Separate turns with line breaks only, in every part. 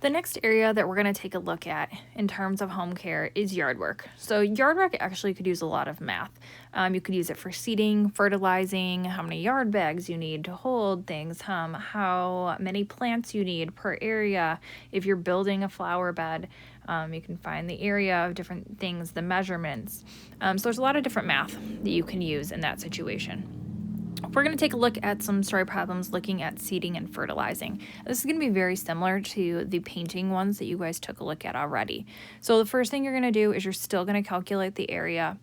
The next area that we're going to take a look at in terms of home care is yard work. So yard work actually could use a lot of math. You could use it for seeding, fertilizing, how many yard bags you need to hold things, how many plants you need per area. If you're building a flower bed, you can find the area of different things, the measurements. So there's a lot of different math that you can use in that situation. We're going to take a look at some story problems looking at seeding and fertilizing. This is going to be very similar to the painting ones that you guys took a look at already. So the first thing you're going to do is you're still going to calculate the area.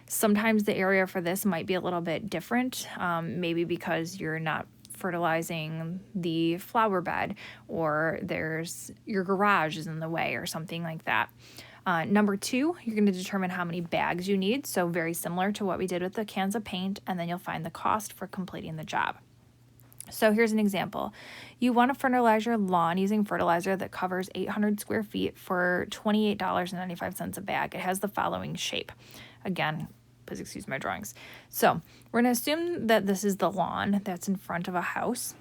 Sometimes the area for this might be a little bit different, maybe because you're not fertilizing the flower bed, or there's your garage is in the way or something like that. Number 2, you're going to determine how many bags you need, so very similar to what we did with the cans of paint, and then you'll find the cost for completing the job. So here's an example. You want to fertilize your lawn using fertilizer that covers 800 square feet for $28.95 a bag. It has the following shape. Again, please excuse my drawings. So we're going to assume that this is the lawn that's in front of a house.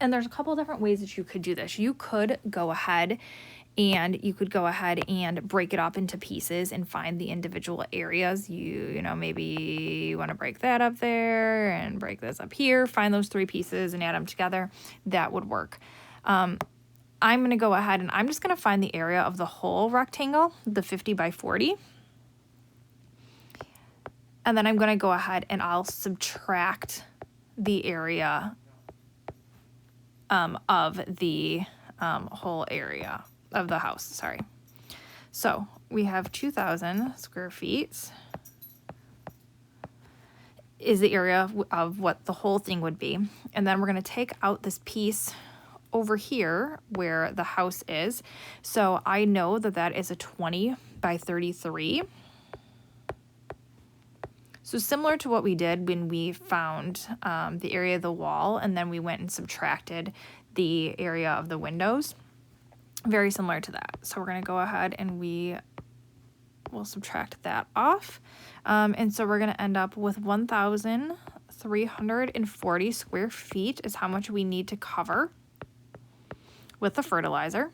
And there's a couple different ways that you could do this. You could go ahead and break it up into pieces and find the individual areas. You know, maybe you want to break that up there and break this up here, find those 3 pieces and add them together. That would work. I'm going to go ahead and I'm just going to find the area of the whole rectangle, the 50 by 40. And then I'm going to go ahead and I'll subtract the area of the whole area of the house, sorry. So we have 2,000 square feet is the area of what the whole thing would be. And then we're going to take out this piece over here where the house is. So I know that that is a 20 by 33. So similar to what we did when we found the area of the wall, and then we went and subtracted the area of the windows. Very similar to that. So we're going to go ahead and we will subtract that off. And so we're going to end up with 1,340 square feet is how much we need to cover with the fertilizer.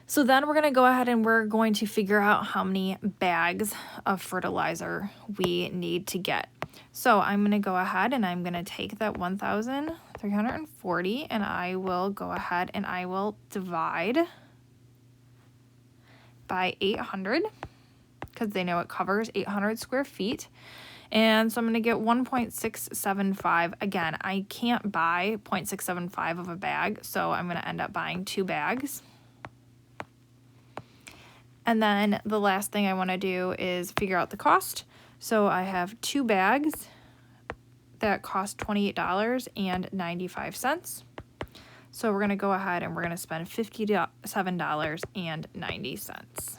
So then we're going to go ahead and we're going to figure out how many bags of fertilizer we need to get. So I'm going to go ahead and I'm going to take that 1,340 and I will go ahead and I will divide by 800 because they know it covers 800 square feet. And so I'm going to get 1.675. Again, I can't buy 0.675 of a bag, so I'm going to end up buying 2 bags. And then the last thing I want to do is figure out the cost. So I have 2 bags that cost $28.95. So we're going to go ahead and we're going to spend $57.90.